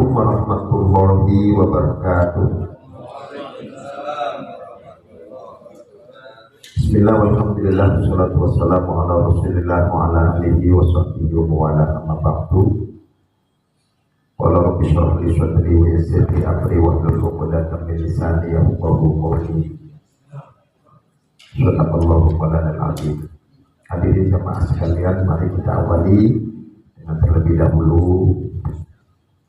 Assalamualaikum warahmatullahi wabarakatuh. Bismillah walhamdulillah wassalatu wassalamu ala rasulillah wa ala alihi wa sahbihi wa ala amma ba'du. Qala rabbi shrah li sadri wa yassir li amri wahlul 'uqdatam min lisani yafqahu qawli. Subhanallahu wa ta'ala azim. Hadirin jamaah sekalian, mari kita awali dengan terlebih dahulu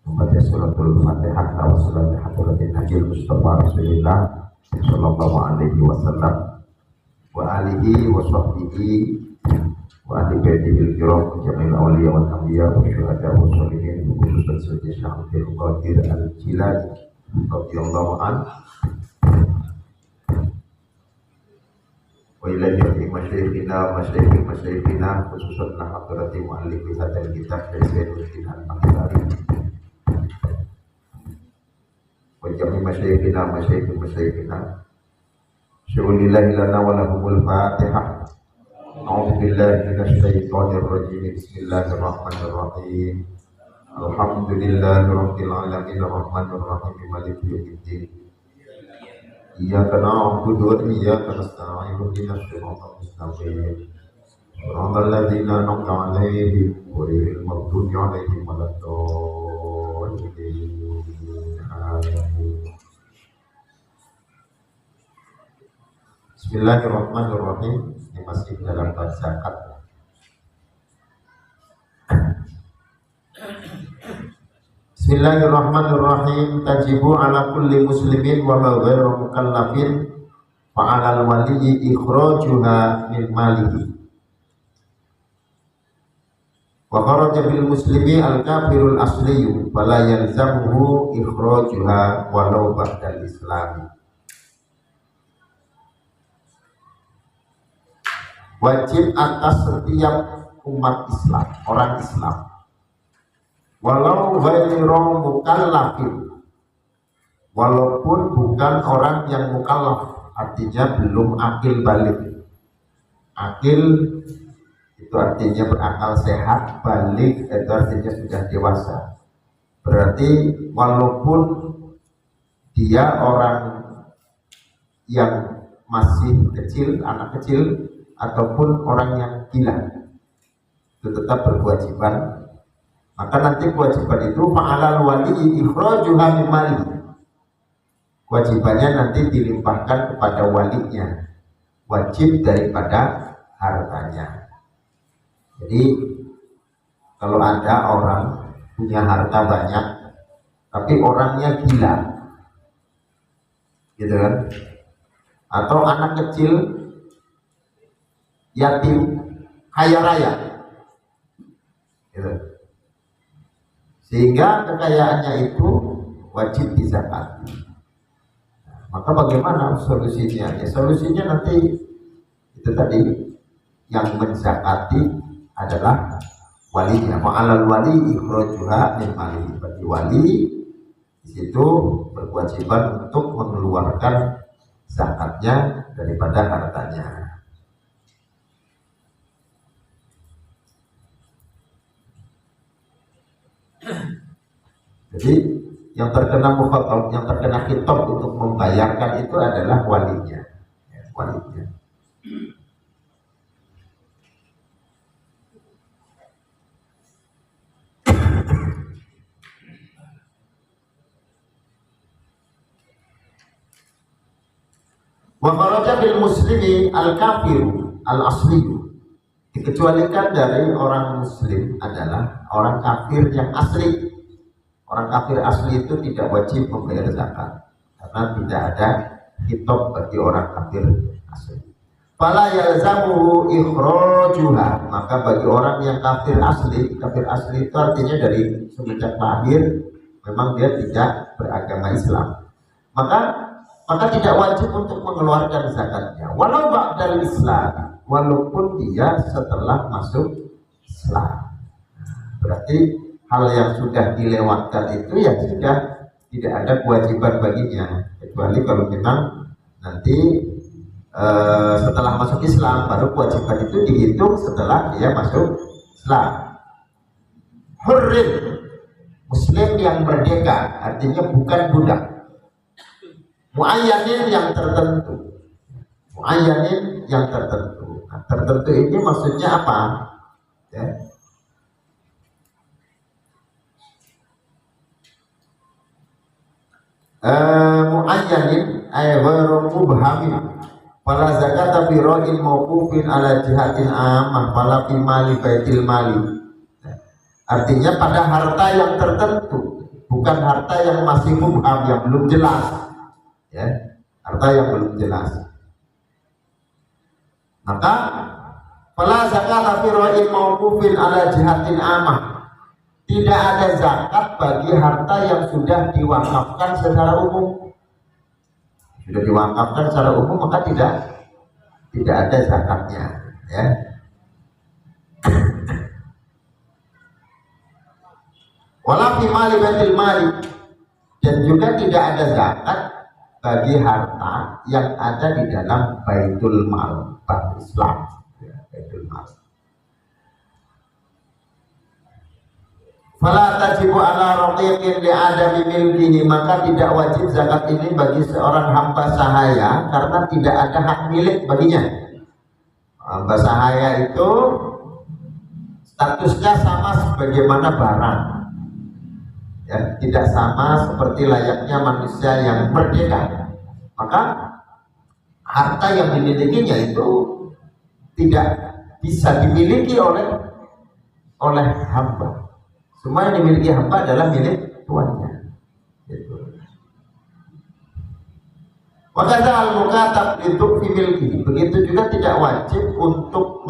membaca suratul Fatihah tawassulan bi hadratin Nabi Mustafa Rasulillah sallallahu alaihi wasallam wa alihi wa sahbihi wa ahli baitihi al-kiram jami'il awliya wal anbiya wa syuhada wa sholihin, khususan Sayyidi Syekh Qadir Al-Jilani radhiyallahu anhu wa ila jami'i masyayikhina khususan hadrati muallif hadzal kitab Sayyidina Al-Makdari wa jami'i masyayikhina syuhurillahi lana wa lahumul fatihah. A'udzu billahi minasy syaithanir rajim. Bismillahirrahmanirrahim. Alhamdulillahi rabbil alamin arrahmanir rahim maliki yaumiddin. Iyyaka na'budu wa iyyaka nasta'in ihdinas siratal mustaqim. Shiratal ladzina an'amta 'alaihim ghairil maghdubi 'alaihim waladdallin. Bismillahirrahmanirrahim. Ini masih dalam bab zakat. Bismillahirrahmanirrahim. Tajibu ala kulli muslimin wa ma ghairu mukallafin fa 'alal waliyyi ikhrajuha min malihi. Wa kharaja bil muslimi al-kafirul asliyu fala yalzamuhu ikhrajuha walau ba'dal islami. Wajib atas setiap umat Islam, orang Islam, walau ghairu mukallafin, walaupun bukan orang yang mukallaf, artinya belum akil balik. Akil itu artinya berakal sehat, balik itu artinya sudah dewasa. Berarti walaupun dia orang yang masih kecil, anak kecil, ataupun orang yang gila, itu tetap berkewajiban. Maka nanti kewajiban itu fa'alal wali ikhrajuha min mali. Kewajibannya nanti dilimpahkan kepada walinya, wajib daripada hartanya. Jadi kalau ada orang punya harta banyak tapi orangnya gila, gitu kan, atau anak kecil yatim kaya raya, gitu. Sehingga kekayaannya itu wajib dizakati. Maka bagaimana solusinya? Ya, solusinya nanti itu tadi, yang menzakati adalah walinya. Ma'alal wali ikhrajuha min mali. Bagi wali di situ berkewajiban untuk mengeluarkan zakatnya daripada hartanya. Jadi yang terkena mukhatab, yang terkena khitab untuk membayarkan itu adalah walinya, ya, walinya. Wa kharaja bil muslimi al-kafir al-asli. Dikecualikan dari orang muslim adalah orang kafir yang asli. Orang kafir asli itu tidak wajib membayar zakat karena tidak ada khitab bagi orang kafir asli. Fala yalzamuhu ikhrajuha. Maka bagi orang yang kafir asli itu artinya dari semenjak lahir memang dia tidak beragama Islam. Maka tidak wajib untuk mengeluarkan zakatnya walau ba'dal Islam, walaupun dia setelah masuk Islam. Berarti hal yang sudah dilewatkan itu ya sudah tidak ada kewajiban baginya, kecuali kalau memang nanti setelah masuk Islam baru kewajiban itu dihitung setelah dia masuk Islam. Hurrin Muslim yang merdeka, artinya bukan budak. Muayyanin yang tertentu. Muayyanin yang tertentu. Nah, tertentu ini maksudnya apa? Ya. Muayyanin ay ghairu mubhamin fala zakata fi ra'in mawqufin ala jihatin ammah fala fi mali baitil mali. Artinya pada harta yang tertentu, bukan harta yang masih mubham, yang belum jelas, ya, harta yang belum jelas. Maka fala zakata fi ra'in mawqufin ala jihatin ammah. Tidak ada zakat bagi harta yang sudah diwakafkan secara umum. Sudah diwakafkan secara umum maka tidak ada zakatnya, ya. Wala fi mali baitil mali, dan juga tidak ada zakat bagi harta yang ada di dalam baitul mal, bank Islam, ya, baitul mal. Fala tajibu ala raqiqin li adami milkihi, maka tidak wajib zakat ini bagi seorang hamba sahaya karena tidak ada hak milik baginya. Hamba sahaya itu statusnya sama sebagaimana barang, ya, tidak sama seperti layaknya manusia yang merdeka. Maka harta yang dimilikinya itu tidak bisa dimiliki oleh hamba. Semua yang dimiliki hamba adalah milik tuannya. Gitu. Maka al-mukatab itu milki. Begitu juga tidak wajib untuk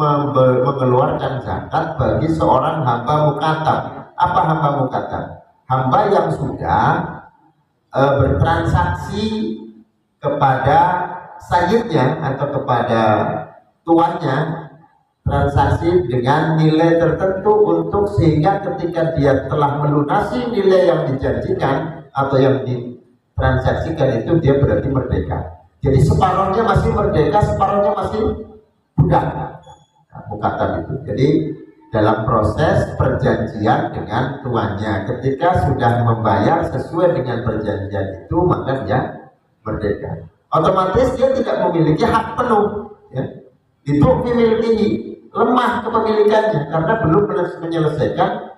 mengeluarkan zakat bagi seorang hamba mukatab. Apa hamba mukatab? Hamba yang sudah bertransaksi kepada sayyidnya atau kepada tuannya, transaksi dengan nilai tertentu untuk sehingga ketika dia telah melunasi nilai yang dijanjikan atau yang ditransaksikan itu dia berarti merdeka. Jadi separuhnya masih merdeka, separuhnya masih budak. Nah, mukatab itu. Jadi dalam proses perjanjian dengan tuannya, ketika sudah membayar sesuai dengan perjanjian itu maka dia merdeka. Otomatis dia tidak memiliki hak penuh, ya. Itu memiliki lemah kepemilikannya karena belum menyelesaikan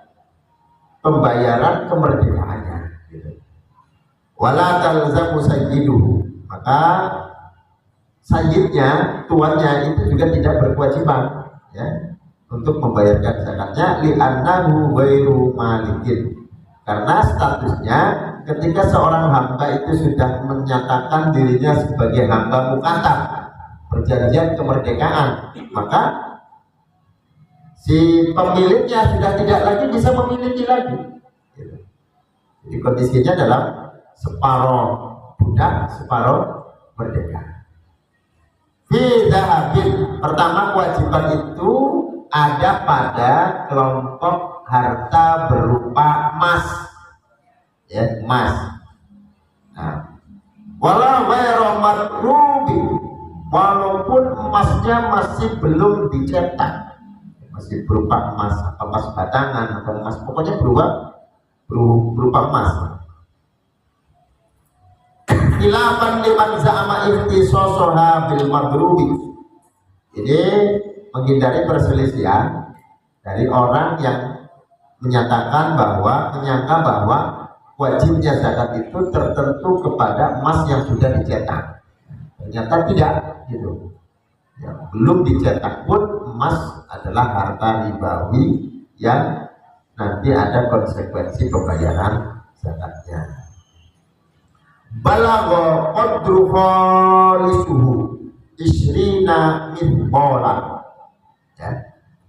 pembayaran kemerdekaannya. Wala talzamu sayyiduhu, maka sayyidnya, tuannya itu juga tidak berkewajiban, ya, untuk membayarkan zakatnya li'annahu ghairu malikin, karena statusnya ketika seorang hamba itu sudah menyatakan dirinya sebagai hamba mukatab, perjanjian kemerdekaan, maka si pemiliknya sudah tidak lagi bisa memiliki lagi. Jadi kondisinya dalam separuh budak, separuh merdeka. Fi dhahabin, pertama kewajiban itu ada pada kelompok harta berupa emas, ya, emas. Nah, walau ghairu madrubi, walaupun emasnya masih belum dicetak, masih berupa emas, emas batangan atau emas, pokoknya berupa emas. Khilafan liman za'ama ihtisasaha bil madrubi. Ini menghindari perselisihan dari orang yang menyatakan menyangka bahwa wajibnya zakat itu tertentu kepada emas yang sudah dicetak. Ternyata tidak, gitu. Ya, belum dicetak pun emas adalah harta ribawi yang nanti ada konsekuensi pembayaran zakatnya. Balagha qadru khalisuhu isrina mithqala, ya,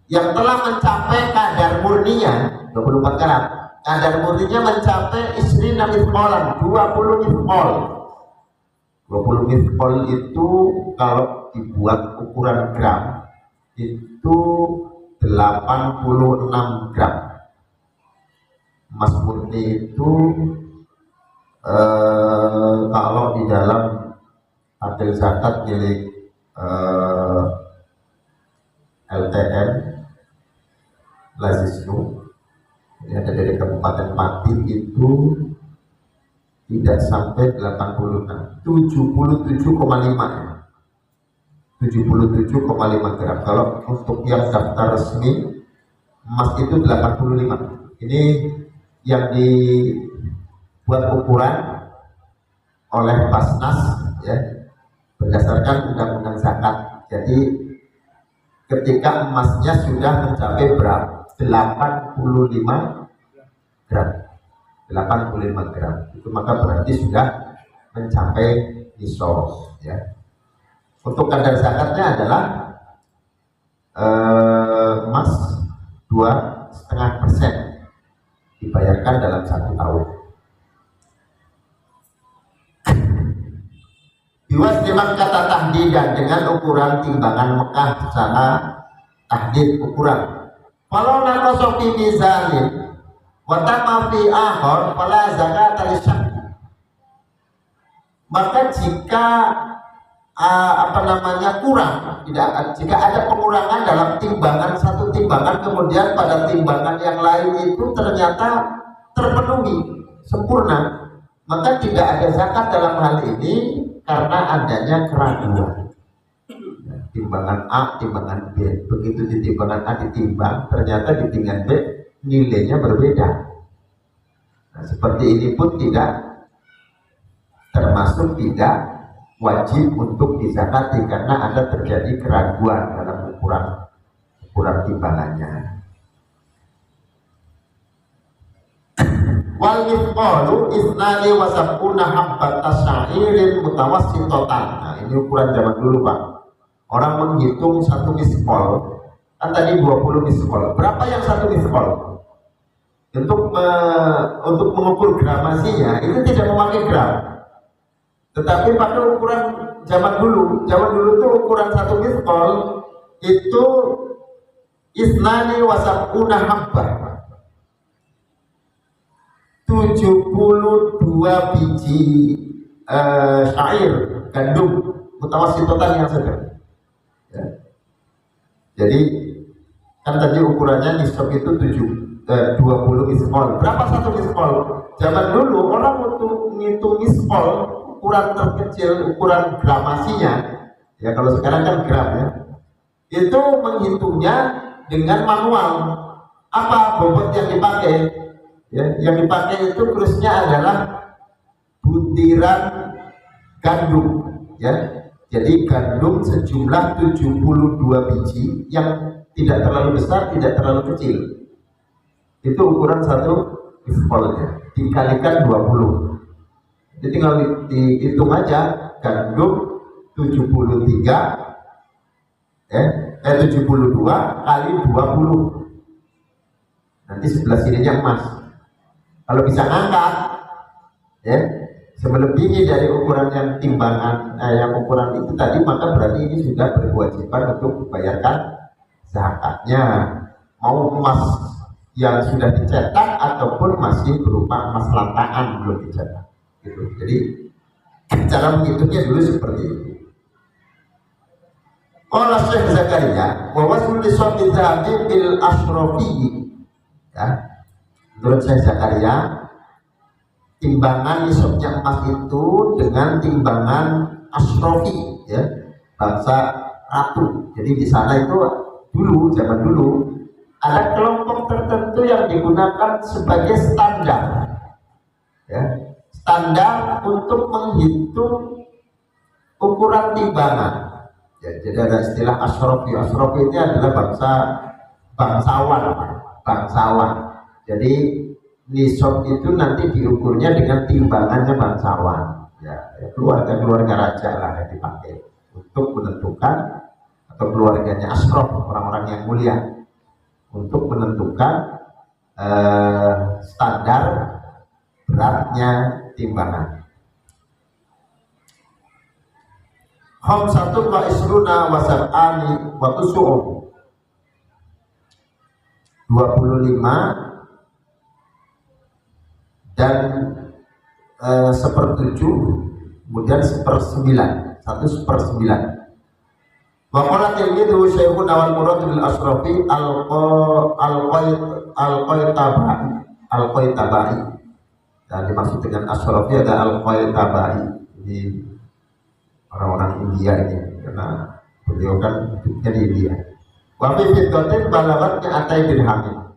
yang telah mencapai kadar murninya 24 karat. Kadar murninya mencapai isrina mithqalan, 20 mithqal. 20 mithqal itu kalau dibuat ukuran gram itu 86 gram. Emas murni itu kalau di dalam adil zakat milik LTN Lazisnu Jadi ada dari Kabupaten Pati itu tidak sampai 86, 77,5 ya. 77,5 gram. Kalau untuk yang daftar resmi emas itu 85. Ini yang dibuat ukuran oleh Basnas ya, berdasarkan undang-undang zakat. Jadi ketika emasnya sudah mencapai berapa? 85 gram. 85 gram. Itu maka berarti sudah mencapai nisab ya. Untuk kadar zakatnya adalah emas 2,5% dibayarkan dalam 1 tahun. Biwas memang kata tahdidan dengan ukuran timbangan Mekah secara tahdid ukuran. Kalau nakosofi mizanin watama fi akhor fala zakat al-syak. Maka jika kurang, jika ada pengurangan dalam timbangan satu timbangan, kemudian pada timbangan yang lain itu ternyata terpenuhi sempurna, maka tidak ada zakat dalam hal ini karena adanya keraguan. Timbangan A, timbangan B, begitu di timbangan A ditimbang, ternyata di timbangan B nilainya berbeda. Nah, seperti ini pun termasuk tidak wajib untuk dizakati karena ada terjadi keraguan dalam ukuran timbangannya. Wal mithqalu isnani wa sab'una habbata sya'irin mutawassitatan. Nah, ini ukuran zaman dulu, Pak. Orang menghitung satu miskol, kan tadi 20 miskol. Berapa yang satu miskol? Untuk mengukur gramasinya itu tidak memakai gram, tetapi pakai ukuran zaman dulu. Zaman dulu itu ukuran satu miskol itu isnani wa sab'una habbah, 72 biji syair gandum mutawassitatan yang sedang ya. Jadi kan tadi ukurannya nisab itu 20 miskol. Berapa satu miskol? Zaman dulu orang untuk menghitung miskol, ukuran terkecil, ukuran gramasinya ya, kalau sekarang kan gram ya, itu menghitungnya dengan manual. Apa bobot yang dipakai? Ya, yang dipakai itu terusnya adalah butiran gandum ya. Jadi gandum sejumlah 72 biji yang tidak terlalu besar, tidak terlalu kecil. Itu ukuran satu miskolnya dikalikan 20. Jadi tinggal dihitung aja, gandum 73 72 kali 20. Nanti sebelah sininya emas. Kalau bisa ngangkat ya, melebihi dari ukuran yang timbangan yang ukuran itu tadi, maka berarti ini sudah berkewajiban untuk dibayarkan zakatnya, mau emas yang sudah dicetak ataupun masih berupa emas lantaan belum dicetak gitu. Jadi cara menghitungnya dulu seperti itu. Qala Syekh Zakaria wa wasul lisabbi dhahabi bil ashrafi ya. Menurut Syekh Zakaria, timbangan nisabnya emas itu dengan timbangan ashrafi ya, bangsa ratu. Jadi di sana itu dulu, zaman dulu ada kelompok tertentu yang digunakan sebagai standar ya, standar untuk menghitung ukuran timbangan ya. Jadi ada istilah ashrafi. Ashrafi itu adalah bangsawan. Jadi nisab itu nanti diukurnya dengan timbangannya bangsawan ya, keluarga raja lah yang dipakai untuk menentukan, atau keluarganya ashraf, orang-orang yang mulia, untuk menentukan standar beratnya timbangan. Khamsatun wa isruna wa sab'ani wa tusu'un, 25 dan 1/7, kemudian 1/9, 1/9. Wa qala tilmidu Syekhun awal murad bil asrafi al-Qaitabai. Dan dimaksud dengan asrafi ada al-Qaitabai. Ini orang-orang India ini, karena beliau kan hidupnya di India. Wa fi fiddatin balagatnya atai dirhamin.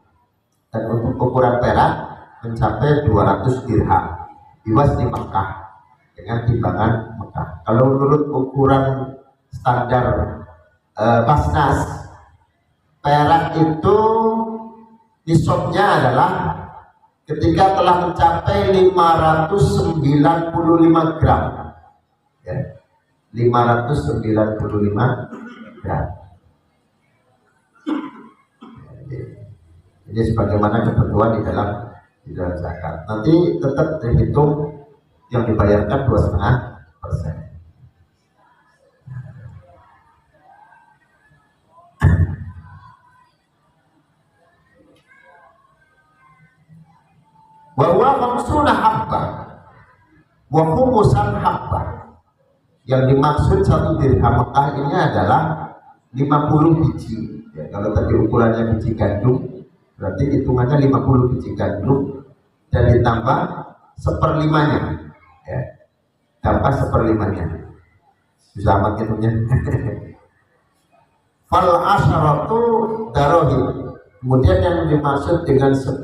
Dan untuk ukuran perak mencapai 200 dirham. Biwas di Mekah dengan timbangan Mekah. Kalau menurut ukuran standar Basnas, perak itu nisabnya adalah ketika telah mencapai 595 gram, ya, 595 gram. Ini sebagaimana ketentuan di dalam zakat. Nanti tetap dihitung yang dibayarkan 2,5%. Bahwa khamsuna habbah wa khumusan habbah. Yang dimaksud satu dirham Mekah ini adalah 50 biji. Ya, kalau tadi ukurannya biji gandum, berarti hitungannya 50 biji gandum dan ditambah seperlimanya. Ya, tambah seperlimanya. Bisa amat hitungnya. Fal asyaratu darahim. Kemudian yang dimaksud dengan 10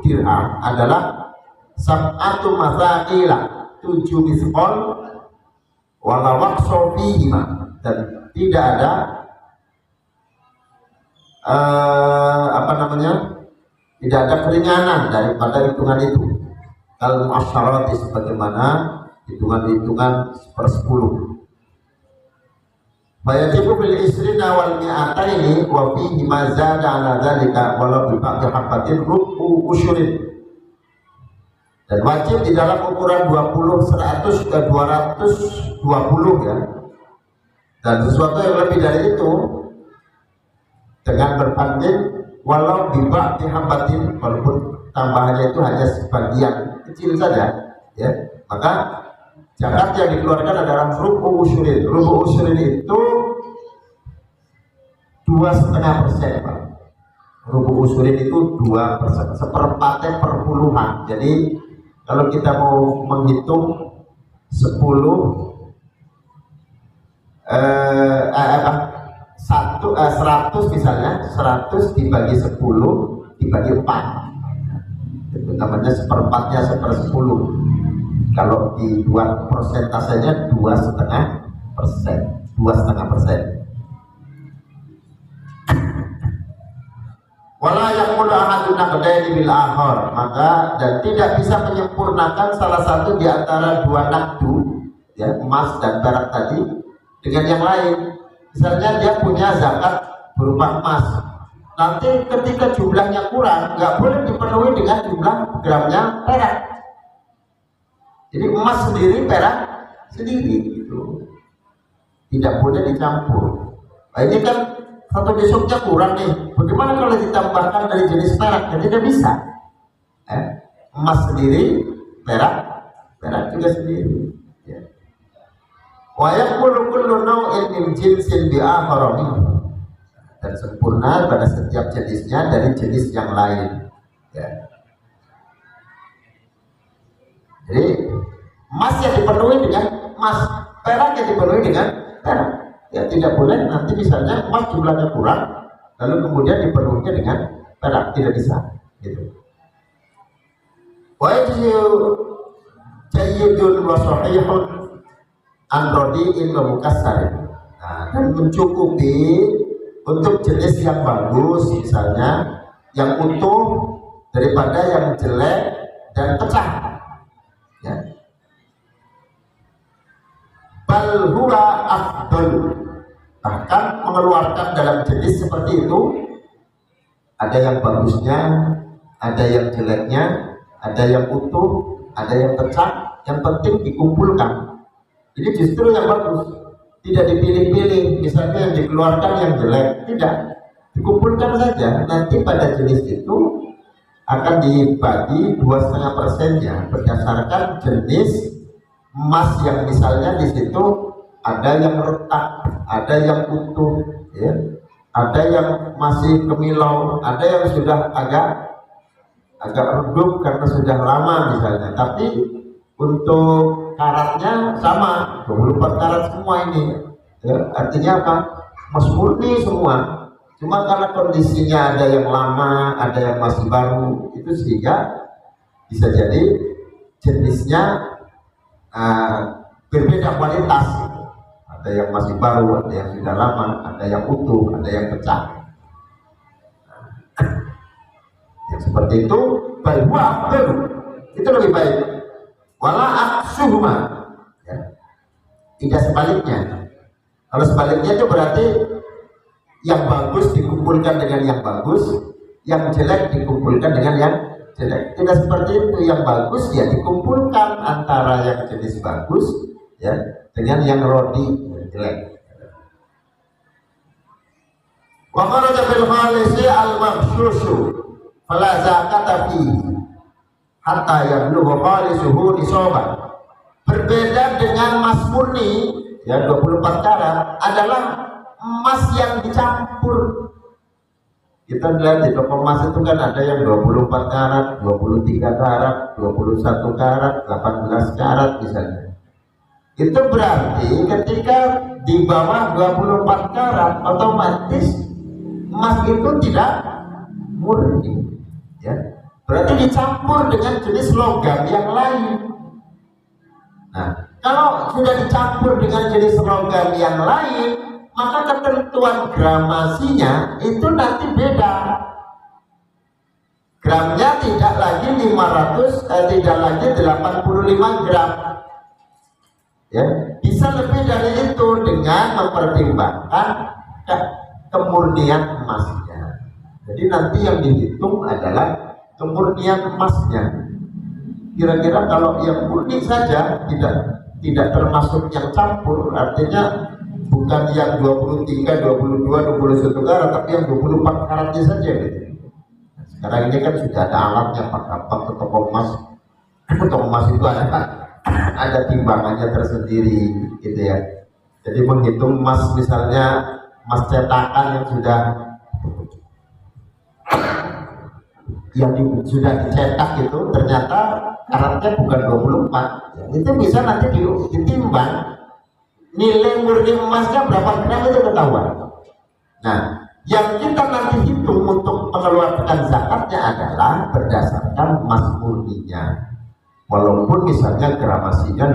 dirham adalah sab'atu mathaqila, 7 misqal wala waqsa fihima, dan tidak ada tidak ada keringanan daripada hitungan itu. Kalau muasyarati sebagaimana hitungan-hitungan seper-10. Fayajibu bil isrina wal mi'ataini wa fihi ma zada ala dzalika walau bi ba'di habatin rubu usyurin. Dan wajib di dalam ukuran 20, 100 ke 220 ya. Dan sesuatu yang lebih dari itu dengan berbanding walau bi ba'di habatin, walaupun tambahannya itu hanya sebagian kecil saja ya. Maka zakat yang dikeluarkan adalah rubu usyurin. Rubu usyurin itu 2,5%, Pak. Rubu usyurin itu 2%, seperempatnya perpuluhan. Jadi kalau kita mau menghitung 100 misalnya, 100 dibagi 10 dibagi 4. Itu namanya seperempatnya seper-10. Kalau dibuat persentasenya 2,5%. Wala yaqulu ahadun naqdaini bil akhar, maka dan tidak bisa menyempurnakan salah satu di antara dua naqdu, ya, emas dan perak tadi dengan yang lain. Misalnya dia punya zakat berupa emas, nanti ketika jumlahnya kurang nggak boleh dipenuhi dengan jumlah gramnya perak. Jadi emas sendiri, perak sendiri, gitu. Tidak boleh dicampur. Nah, ini kan satu besoknya kurang nih. Bagaimana kalau ditambahkan dari jenis perak? Ya tidak bisa. Emas sendiri, perak juga sendiri. Ya. Wa yaqulu kullu naw'in min jinsin bi akhar minhu. Dan sempurna pada setiap jenisnya dari jenis yang lain. Ya. Jadi emas yang dipenuhi dengan emas, perak yang dipenuhi dengan perak. Ya tidak boleh nanti misalnya emas jumlahnya kurang, lalu kemudian dipenuhinya dengan perak, tidak bisa. Gitu. Wa jayyidun wa sahihun an radi'in wa mukassarin. Nah, dan mencukupi untuk jenis yang bagus, misalnya yang utuh daripada yang jelek dan pecah. Ya. Bal huwa afdal, bahkan mengeluarkan dalam jenis seperti itu ada yang bagusnya, ada yang jeleknya, ada yang utuh, ada yang pecah, yang penting dikumpulkan. Jadi justru yang bagus tidak dipilih-pilih, misalnya yang dikeluarkan yang jelek, tidak, dikumpulkan saja. Nanti pada jenis itu akan dibagi 2,5%-nya berdasarkan jenis emas yang misalnya di situ ada yang retak, ada yang utuh, ya. Ada yang masih kemilau, ada yang sudah agak redup karena sudah lama misalnya. Tapi untuk karatnya sama, 24 karat semua ini. Ya, artinya apa? Emas murni semua. Cuma karena kondisinya ada yang lama, ada yang masih baru, itu sehingga bisa jadi jenisnya berbeda kualitas. Ada yang masih baru, ada yang sudah lama, ada yang utuh, ada yang pecah. Yang seperti itu, baik itu lebih baik. Wala aksuhuma, ya. Tidak sebaliknya. Kalau sebaliknya itu berarti yang bagus dikumpulkan dengan yang bagus, yang jelek dikumpulkan dengan yang jelek. Tidak seperti itu. Yang bagus ya dikumpulkan antara yang jenis bagus, ya, dengan yang rodi jelek. Wa kharaja bil khalisi al maghshushu fala zakata fihi hatta yablugha khalisuhu nisaban. Berbeda dengan emas murni, ya, 24 karat adalah emas yang dicampur. Kita lihat di toko emas itu kan ada yang 24 karat, 23 karat, 21 karat, 18 karat misalnya. Itu berarti ketika di bawah 24 karat otomatis emas itu tidak murni, ya. Berarti dicampur dengan jenis logam yang lain. Nah, kalau sudah dicampur dengan jenis logam yang lain, maka ketentuan gramasinya itu nanti beda. Gramnya tidak lagi tidak lagi 85 gram. Ya, bisa lebih dari itu dengan mempertimbangkan kemurnian emasnya. Jadi nanti yang dihitung adalah kemurnian emasnya. Kira-kira kalau yang murni saja tidak termasuk yang campur, artinya bukan yang 23, 22, 21 karat, tapi yang 24 karatnya saja gitu. Sekarang ini kan sudah ada alatnya, Pak, ke toko emas. Toko emas itu ada timbangannya tersendiri gitu ya. Jadi menghitung emas, misalnya emas cetakan yang sudah dicetak itu ternyata karatnya bukan 24, itu bisa nanti ditimbang nilai murni emasnya berapa gram itu ketahuan. Nah, yang kita nanti hitung untuk mengeluarkan zakatnya adalah berdasarkan emas murninya, walaupun misalnya gramasinya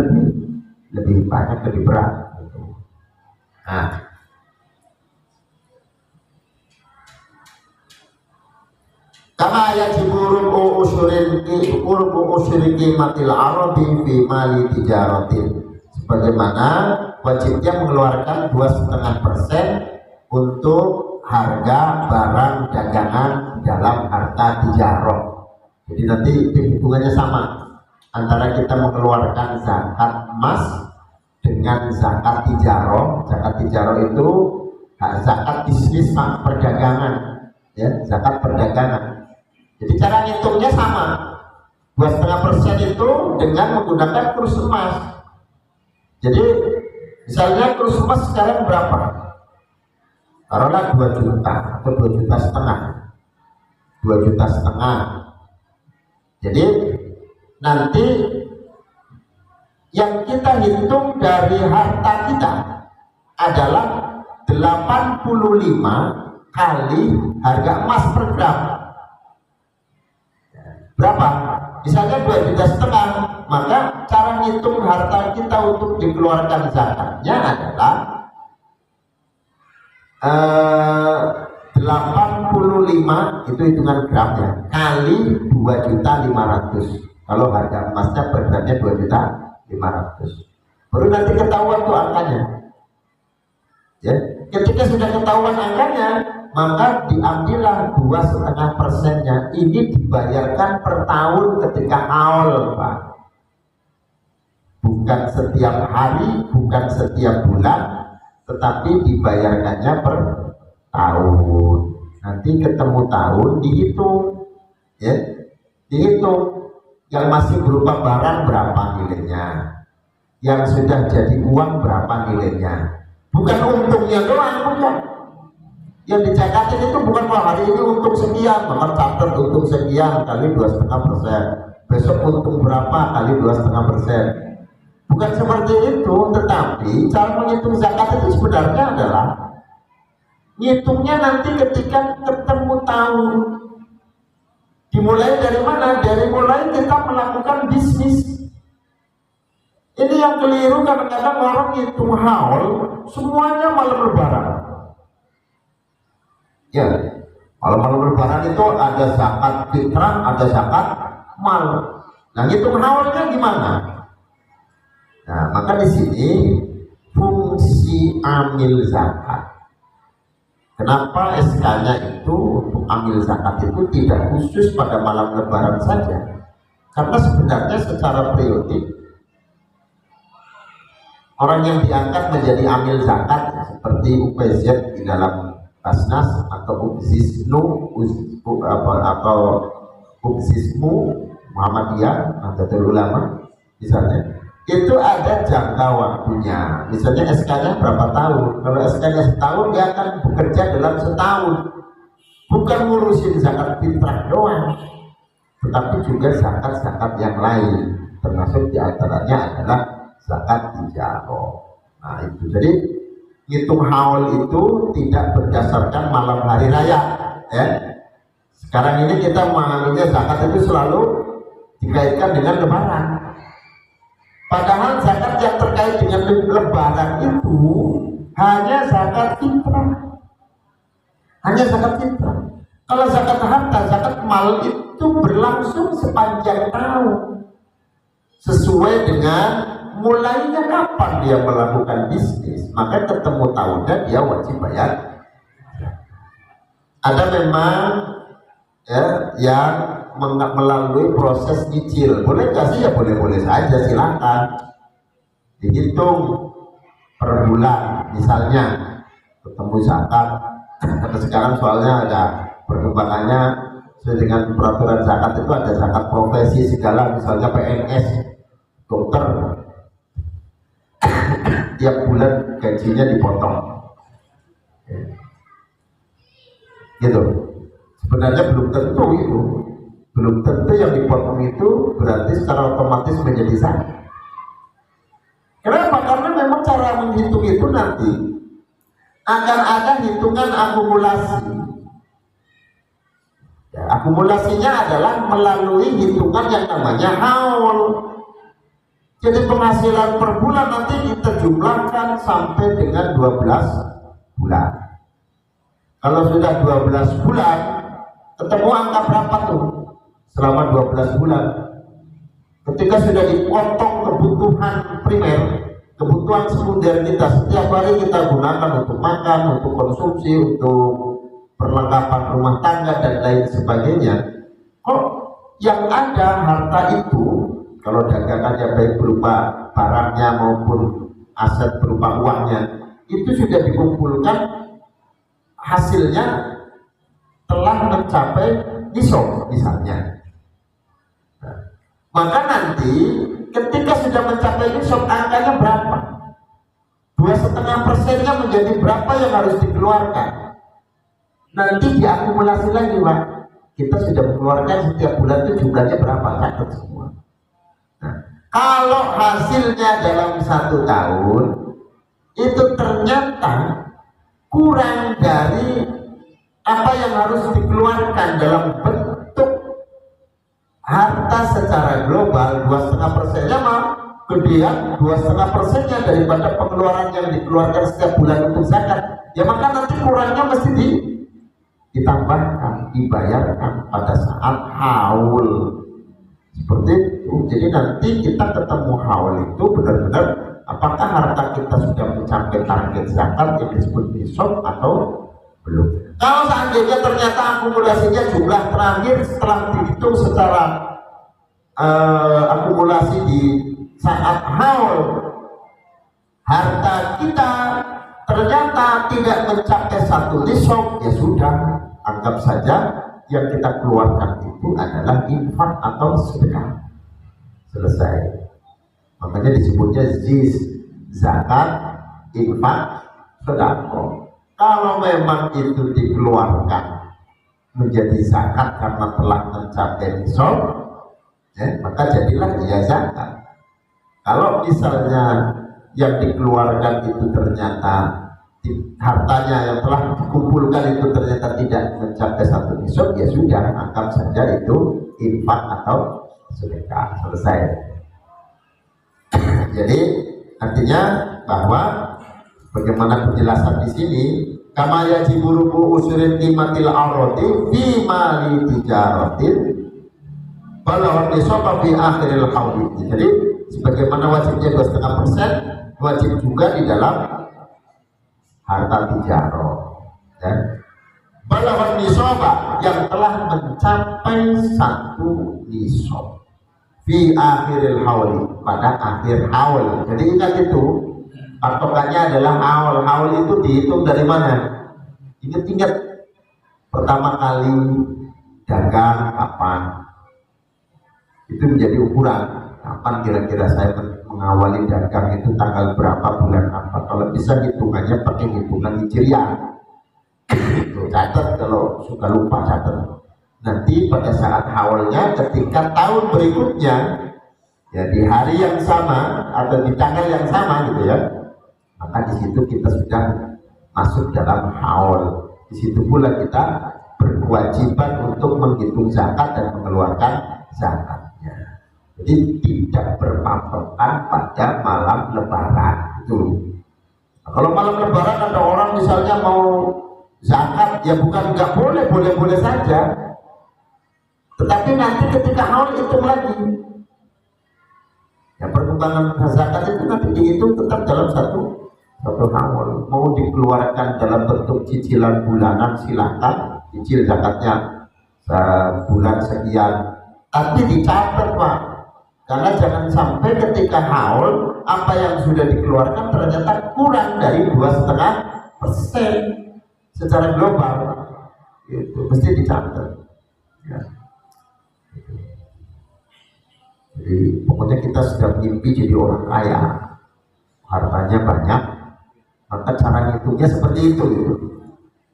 lebih banyak, lebih berat gitu. Nah, kama yajibu rubu usyri matil arabi fi mali tijaratin, sebagaimana wajibnya mengeluarkan 2,5% untuk harga barang dagangan dalam harta tijarah. Jadi nanti hitungannya sama antara kita mengeluarkan zakat emas dengan zakat tijarah. Zakat tijarah itu zakat bisnis perdagangan, ya, zakat perdagangan. Jadi cara ngitungnya sama, 2,5% itu dengan menggunakan kurs emas. Jadi misalnya kurs emas sekarang berapa? Taruhlah 2 juta atau 2,5 juta. 2,5 juta. Jadi nanti yang kita hitung dari harta kita adalah 85 kali harga emas per gram. Berapa? Misalnya 2,5 juta, maka cara ngitung harta kita untuk dikeluarkan zakatnya adalah 85, itu hitungan gramnya, kali 2.500.000. Kalau harga emasnya per gramnya 2.500.000, baru nanti ketahuan tuh angkanya. Ya, ketika sudah ketahuan angkanya, maka diambillah 2,5%-nya. Ini dibayarkan per tahun ketika haul, Pak. Bukan setiap hari, bukan setiap bulan, tetapi dibayarkannya per tahun. Nanti ketemu tahun dihitung, ya, dihitung. Yang masih berupa barang berapa nilainya, yang sudah jadi uang berapa nilainya. Bukan untungnya doang, bukan. Yang dicakatin itu bukan hari ini untung sekian, maka catat untung sekian kali 2,5%. Besok untung berapa kali 2,5%. Bukan seperti itu, tetapi cara menghitung zakat itu sebenarnya adalah ngitungnya nanti ketika ketemu tahun. Dimulai dari mana? Dari mulai kita melakukan bisnis. Ini yang keliru, kadang-kadang orang ngitung haul semuanya malam lebaran. Ya, malam lebaran itu ada zakat fitrah, ada zakat mal. Nah, ngitung haulnya gimana? Nah, maka di sini fungsi amil zakat. Kenapa SK-nya itu untuk amil zakat itu tidak khusus pada malam lebaran saja? Karena sebenarnya secara periodik orang yang diangkat menjadi amil zakat seperti UPZ di dalam Basnas atau atau Ubzismu Muhammadiyah Nahdlatul Ulama misalnya, itu ada jangka waktunya. Misalnya SK-nya berapa tahun? Kalau SK-nya setahun, dia akan bekerja dalam setahun. Bukan ngurusin zakat fitrah doang, tetapi juga zakat-zakat yang lain, termasuk diantaranya adalah zakat tijarah. Nah itu, jadi hitung haul itu tidak berdasarkan malam hari raya. Ya. Sekarang ini kita mengambilnya zakat itu selalu dikaitkan dengan lebaran. Padahal zakat yang terkait dengan lebaran itu hanya zakat fitrah. Hanya zakat fitrah. Kalau zakat harta, zakat mal itu berlangsung sepanjang tahun. Sesuai dengan mulainya kapan dia melakukan bisnis, maka ketemu tahunnya dia wajib bayar. Ada memang ya, yang melalui proses nyicil. Boleh nggak sih? Ya boleh-boleh saja, silakan dihitung per bulan. Misalnya ketemu zakat, karena sekarang soalnya ada perkembangannya sesuai dengan peraturan zakat itu ada zakat profesi segala, misalnya PNS, dokter, tiap bulan gajinya dipotong gitu. Sebenarnya belum tentu itu, belum tentu yang dipotong itu berarti secara otomatis menjadi zakat. Kenapa? Karena memang cara menghitung itu nanti akan ada hitungan akumulasi. Ya, akumulasinya adalah melalui hitungan yang namanya haul. Jadi penghasilan per bulan nanti kita jumlahkan sampai dengan 12 bulan. Kalau sudah 12 bulan, ketemu angka berapa tuh? Selama 12 bulan. Ketika sudah dipotong kebutuhan primer, kebutuhan sekunder kita, setiap hari kita gunakan untuk makan, untuk konsumsi, untuk perlengkapan rumah tangga dan lain sebagainya. Kok yang ada harta itu, kalau dagangannya baik berupa barangnya maupun aset berupa uangnya, itu sudah dikumpulkan, hasilnya telah mencapai nisab misalnya. Nah, maka nanti ketika sudah mencapai nisab, angkanya berapa? 2,5%-nya menjadi berapa yang harus dikeluarkan? Nanti diakumulasi lagi, Pak. Kita sudah mengeluarkan setiap bulan itu jumlahnya berapa? Catat semua. Nah, kalau hasilnya dalam 1 tahun itu ternyata kurang dari apa yang harus dikeluarkan dalam bentuk harta secara global, 2,5%-nya mah gedean, 2,5%-nya daripada pengeluaran yang dikeluarkan setiap bulan untuk zakat. Ya maka nanti kurangnya mesti ditambahkan, dibayarkan pada saat haul. Seperti itu. Jadi nanti kita ketemu haul itu benar-benar apakah harta kita sudah mencapai target zakat yang disebut nisab atau belum. Kalau seandainya ternyata akumulasinya jumlah terakhir setelah dihitung secara akumulasi di saat haul, harta kita ternyata tidak mencapai 1 nisab, ya sudah, anggap saja yang kita keluarkan itu adalah infak atau sedekah. Selesai. Makanya disebutnya zakat, infak, sedekah. Kalau memang itu dikeluarkan menjadi zakat karena telah mencapai nisab, ya, maka jadilah dia zakat. Kalau misalnya yang dikeluarkan itu ternyata hartanya yang telah dikumpulkan itu ternyata tidak mencapai satu nisab, ya sudah, anggap saja itu infak atau sedekah, selesai. Jadi artinya bahwa bagaimana penjelasan di sini, kama yajibu rubu usurin qimatil arati fi mali tijaratin balagha nisaba fi akhiril hauli. Jadi sebagaimana wajibnya 2,5%, wajib juga di dalam harta tijarah, dan balagha nisaba yang telah mencapai satu nisab fi akhiril hauli, pada akhir haul. Jadi ingat itu, patokannya adalah haul. Haul itu dihitung dari mana? Ingat-ingat pertama kali dagang kapan, itu menjadi ukuran. Kapan kira-kira saya mengawali dagang itu, tanggal berapa, bulan apa. Kalau bisa hitungannya pakai hitungan hijriah. Catat, kalau suka lupa catat. Nanti pada saat haulnya, ketika tahun berikutnya, ya di hari yang sama atau di tanggal yang sama gitu ya, maka di situ kita sudah masuk dalam haul. Di situ pula kita berkewajiban untuk menghitung zakat dan mengeluarkan zakatnya. Jadi tidak berpatokan pada malam lebaran itu. Nah, kalau malam lebaran ada orang misalnya mau zakat, ya bukan nggak boleh, boleh-boleh saja. Tetapi nanti ketika haul hitung lagi. Ya, perkembangan zakat itu nanti dihitung tetap dalam satu haul. Mau dikeluarkan dalam bentuk cicilan bulanan, silahkan cicil zakatnya sebulan sekian, tapi dicatat Pak, karena jangan sampai ketika haul apa yang sudah dikeluarkan ternyata kurang dari 2,5% secara global. Itu mesti dicatat ya. Jadi pokoknya kita sudah mimpi jadi orang kaya, hartanya banyak, maka cara ngitungnya seperti itu gitu.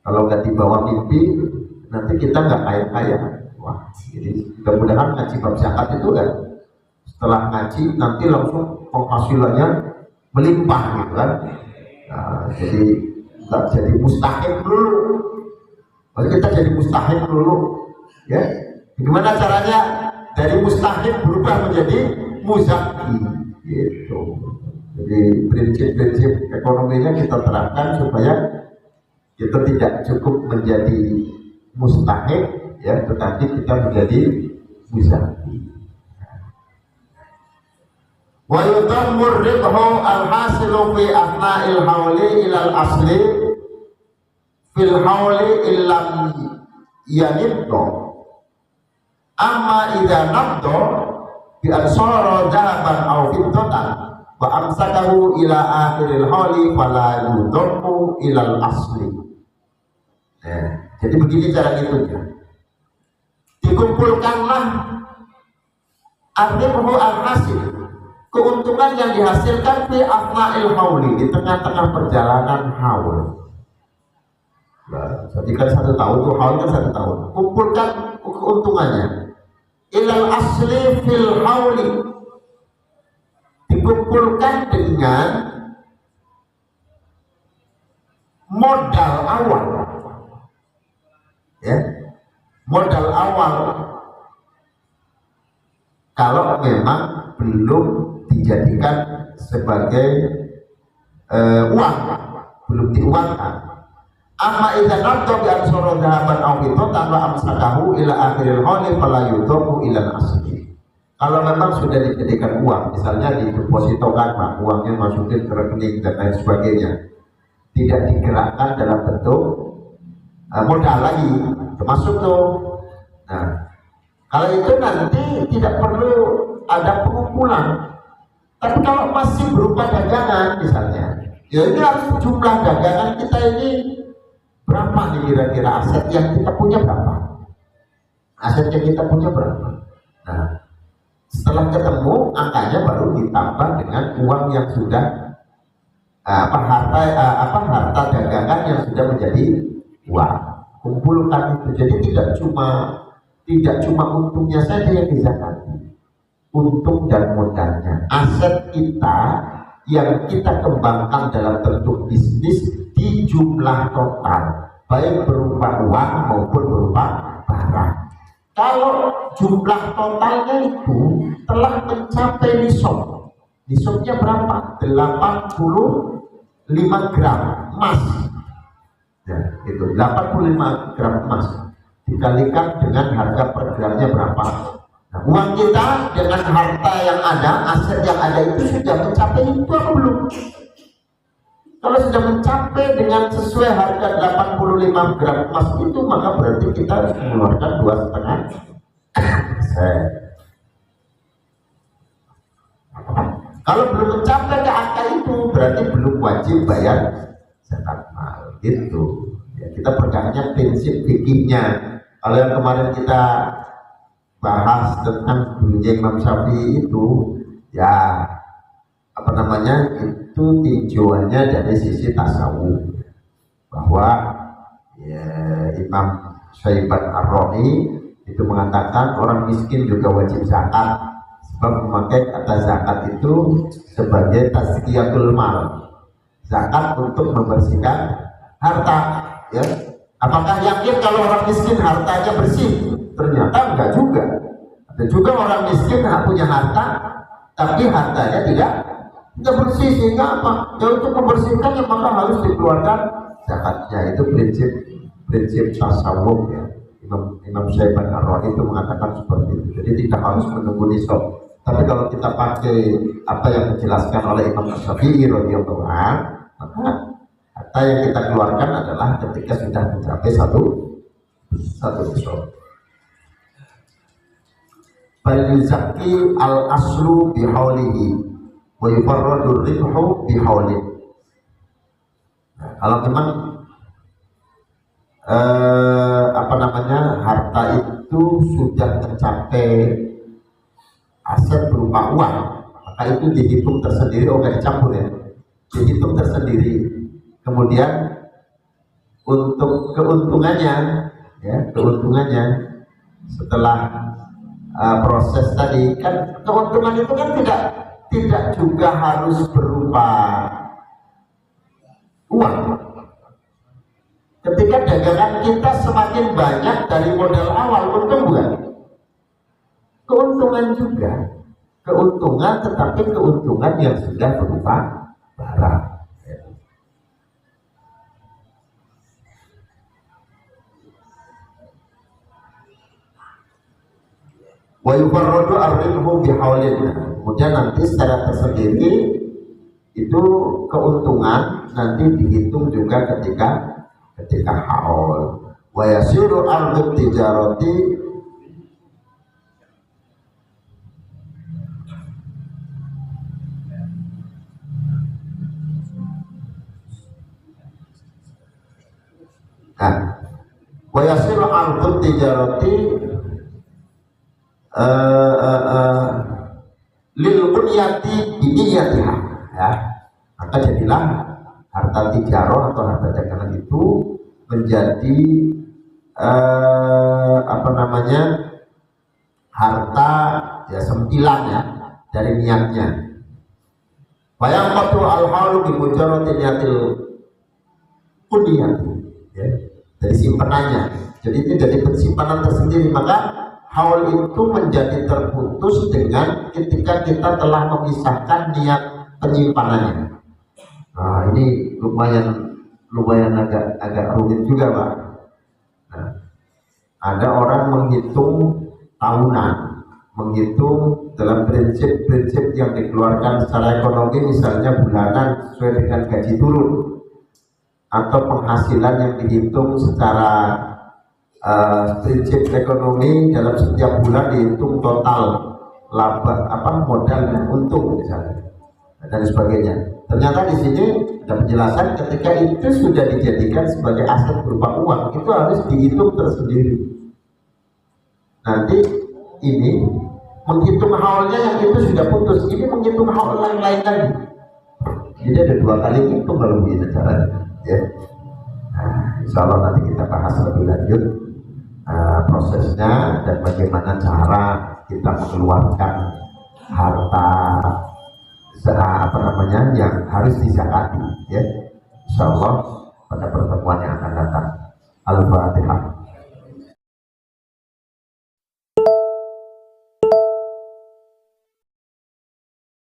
Kalau nggak dibawa mimpi, nanti kita nggak kaya-kaya. Wah, jadi mudah-mudahan ngaji bab zakat itu kan, setelah ngaji nanti langsung penghasilannya melimpah gitu kan. Nah, jadi nggak jadi mustahik dulu. Mari kita jadi mustahik dulu, ya. Gimana caranya? Dari mustahik berubah menjadi muzaki gitu. Jadi prinsip-prinsip ekonominya kita terapkan supaya kita tidak cukup menjadi mustahik ya, tetapi kita menjadi muzaki. Wa yudammur ribhu al-hasilu fi athna'il hauli ilal asli fil hauli illam yanibdo. Amma idza nabdo bi ansara dhahaban aw fiddatan wa amsakahu ila akhiril hauli fala yudammu ilal asli. Jadi begini cara hitungnya. Dikumpulkanlah ar-ribhu al-hasil, keuntungan yang dihasilkan fi afna'il hauli, di tengah-tengah perjalanan haul. Nah, jadi kan 1 tahun tuh haul kan 1 tahun. Kumpulkan keuntungannya ilal asli fil hauli, dikumpulkan dengan modal awal ya, modal awal kalau memang belum dijadikan sebagai uang, belum diuangkan. Amma idza nabta bi ansara dhahaban aw fiddatan wa amsakahu ila akhiril hauli fala yudamu ila asli. Kalau memang sudah dijadikan uang, misalnya didepositokan Pak, uangnya masukin ke rekening dan lain sebagainya, tidak digerakkan dalam bentuk modal lagi, termasuk tuh. Nah, kalau itu nanti tidak perlu ada pengumpulan. Tapi kalau masih berupa dagangan misalnya, ya ini harus jumlah dagangan kita ini berapa nih kira-kira, aset yang kita punya berapa? Aset yang kita punya berapa? Nah, Setelah ketemu angkanya baru ditambah dengan uang yang sudah harta dagangan yang sudah menjadi uang. Kumpulkan itu. Jadi tidak cuma untungnya saja yang dizakati, untung dan modalnya, aset kita yang kita kembangkan dalam bentuk bisnis di jumlah total, baik berupa uang maupun berupa barang. Kalau jumlah totalnya itu telah mencapai nisab, nisabnya berapa? 85 gram emas. Ya, itu 85 gram emas dikalikan dengan harga per gramnya berapa. Nah, uang kita dengan harta yang ada, aset yang ada itu sudah mencapai itu apa belum? Kalau sudah mencapai dengan sesuai harga 85 gram emas itu, maka berarti kita harus mengeluarkan 2,5%. Kalau belum mencapai ke angka itu, berarti belum wajib bayar zakat mal. Gitu. Ya, kita pegangnya prinsip fikihnya. Kalau yang kemarin kita bahas tentang Imam Syafi'i itu, ya apa namanya, itu tujuannya dari sisi tasawuf, bahwa ya, Imam Syaiban Ar-Ra'i itu mengatakan orang miskin juga wajib zakat, sebab memakai kata zakat itu sebagai tazkiyatul mal, zakat untuk membersihkan harta. Ya, apakah yakin kalau orang miskin hartanya bersih? Ternyata enggak juga. Ada juga orang miskin punya harta, tapi hartanya tidak bersih, sehingga apa? Ya, untuk membersihkannya maka harus dikeluarkan zakatnya. Itu prinsip tasawuf ya. Imam Syaiban Ar-Ra'i itu mengatakan seperti itu. Jadi tidak harus menunggu nisab. Tapi kalau kita pakai apa yang dijelaskan oleh Imam Syafi'i radhiyallahu anhu, maka harta yang kita keluarkan adalah ketika sudah mencapai satu nisab. Bal yuzakki al aslu bihaulihi wa yufarradu ribhu bihaulihi. Nah, kalau memang harta itu sudah mencapai aset berupa uang, maka itu dihitung tersendiri, nggak dicampur ya, dihitung tersendiri. Kemudian untuk keuntungannya setelah proses tadi, kan keuntungan itu kan tidak juga harus berupa uang. Ketika dagangan kita semakin banyak dari modal awal, untung bukan? Keuntungan juga, keuntungan, tetapi keuntungan yang sudah berupa barang. Wa yufarradu ar-ribhu bihaulin. Kemudian nanti secara tersendiri itu keuntungan nanti dihitung juga ketika haul. Wa yasiru ardu tijarati wa yasiru ardu tijarati lil bunyati biniyatiha, ya. Maka jadilah harta tijarah atau harta dagangan itu menjadi harta ya sempilan ya dari niatnya. Bayang qatu al-halu bi mujarrati niyatil kunyati, ya, dari simpanannya. Jadi itu jadi pensimpanan tersendiri, maka haul itu menjadi terputus dengan ketika kita telah memisahkan niat penyimpanannya. Nah, ini lumayan agak rumit juga, Pak. Nah, ada orang menghitung tahunan, menghitung dalam prinsip-prinsip yang dikeluarkan secara ekonomi, misalnya bulanan sesuai dengan gaji turun, atau penghasilan yang dihitung secara prinsip ekonomi dalam setiap bulan dihitung total laba, modal dan untung misalnya, dan sebagainya. Ternyata di sini ada penjelasan ketika itu sudah dijadikan sebagai aset berupa uang, itu harus dihitung tersendiri. Nanti ini Menghitung haulnya yang itu sudah putus, ini menghitung haul yang lain lagi. Jadi ada dua kali itu kalau begini caranya, ya. Nah, insya Allah nanti kita bahas lebih lanjut prosesnya dan bagaimana cara kita mengeluarkan harta yang harus dizakati, ya. Insya Allah pada pertemuan yang akan datang. Al-Fatihah.